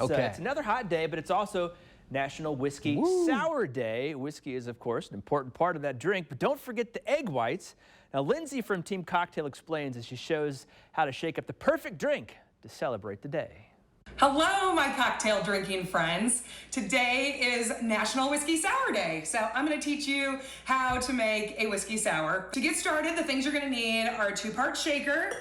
It's another hot day, but it's also National Whiskey Sour Day. Whiskey is, of course, an important part of that drink, but don't forget the egg whites. Now, Lyndsey from Team Cocktail explains as she shows how to shake up the perfect drink to celebrate the day. Hello, my cocktail drinking friends. Today is National Whiskey Sour Day. So I'm gonna teach you how to make a whiskey sour. To get started, the things you're gonna need are a 2-part shaker,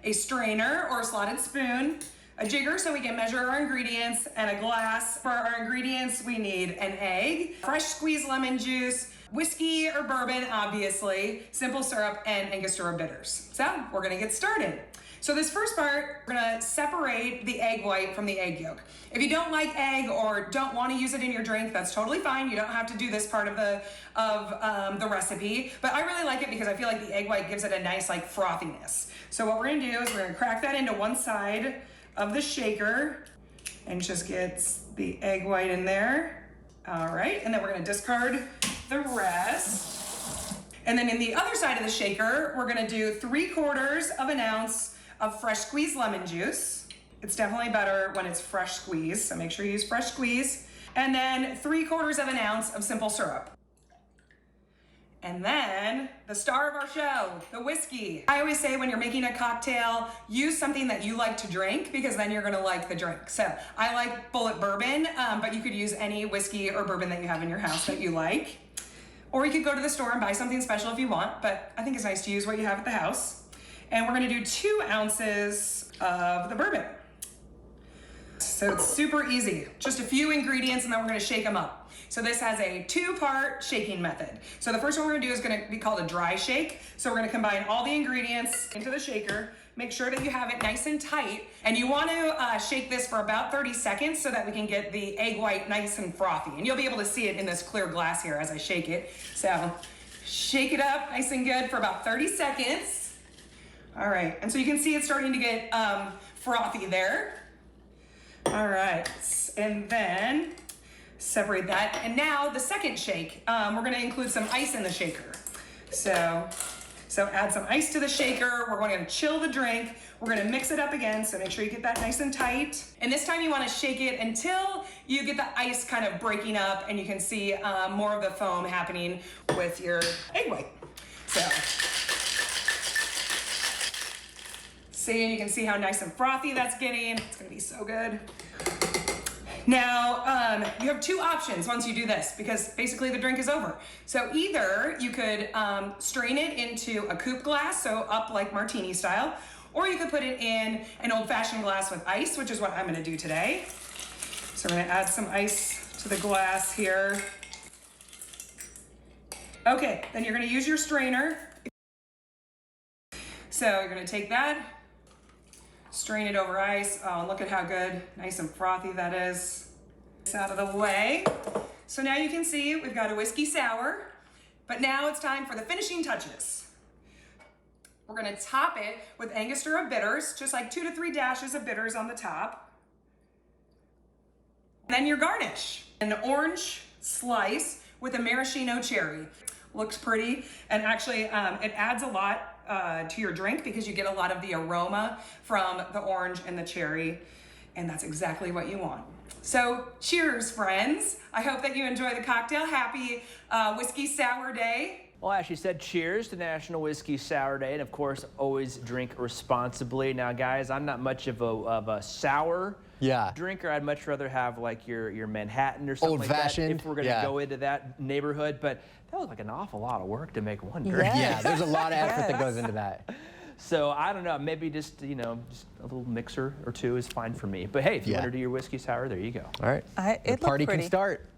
a strainer or a slotted spoon, a jigger so we can measure our ingredients, and a glass. For our ingredients, we need an egg, fresh squeezed lemon juice, whiskey or bourbon, obviously, simple syrup, and Angostura bitters. So we're gonna get started. So this first part, we're gonna separate the egg white from the egg yolk. If you don't like egg or don't wanna use it in your drink, that's totally fine. You don't have to do this part of the recipe, but I really like it because I feel like the egg white gives it a nice like frothiness. So what we're gonna do is we're gonna crack that into one side of the shaker and just get the egg white in there. All right, and then we're gonna discard the rest. And then in the other side of the shaker, we're gonna do 3/4 of an ounce of fresh squeezed lemon juice. It's definitely better when it's fresh squeezed, so make sure you use fresh squeeze. And then 3/4 of an ounce of simple syrup. And then the star of our show, the whiskey. I always say when you're making a cocktail, use something that you like to drink because then you're gonna like the drink. So I like Bullet bourbon, but you could use any whiskey or bourbon that you have in your house that you like. Or you could go to the store and buy something special if you want, but I think it's nice to use what you have at the house. And we're gonna do 2 ounces of the bourbon. So it's super easy. Just a few ingredients and then we're gonna shake them up. So this has a 2-part shaking method. So the first one we're gonna do is gonna be called a dry shake. So we're gonna combine all the ingredients into the shaker. Make sure that you have it nice and tight. And you wanna shake this for about 30 seconds so that we can get the egg white nice and frothy. And you'll be able to see it in this clear glass here as I shake it. So shake it up nice and good for about 30 seconds. All right, and so you can see it's starting to get frothy there. All right, and then separate that. And now the second shake, we're gonna include some ice in the shaker. So add some ice to the shaker. We're going to chill the drink. We're gonna mix it up again, so make sure you get that nice and tight. And this time you wanna shake it until you get the ice kind of breaking up and you can see more of the foam happening with your egg white. See, you can see how nice and frothy that's getting. It's gonna be so good. Now, you have 2 options once you do this because basically the drink is over. So either you could strain it into a coupe glass, so up like martini style, or you could put it in an old-fashioned glass with ice, which is what I'm gonna do today. So we're gonna add some ice to the glass here. Okay, then you're gonna use your strainer. So you're gonna take that, strain it over ice. Oh, look at how good, nice and frothy that is. It's out of the way. So now you can see we've got a whiskey sour, but now it's time for the finishing touches. We're gonna top it with Angostura bitters, just like 2 to 3 dashes of bitters on the top. And then your garnish, an orange slice with a maraschino cherry. Looks pretty, and actually it adds a lot to your drink because you get a lot of the aroma from the orange and the cherry, and that's exactly what you want. So cheers, friends. I hope that you enjoy the cocktail. Happy Whiskey Sour Day. Well, as she said, cheers to National Whiskey Sour Day, and of course, always drink responsibly. Now, guys, I'm not much of a sour drinker. I'd much rather have like your Manhattan or something like that if we're gonna go into that neighborhood. But that was like an awful lot of work to make one drink. Yeah, there's a lot of effort that goes into that. So I don't know, maybe just just a little mixer or 2 is fine for me. But hey, if you want to do your whiskey sour, there you go. All right, the party can start.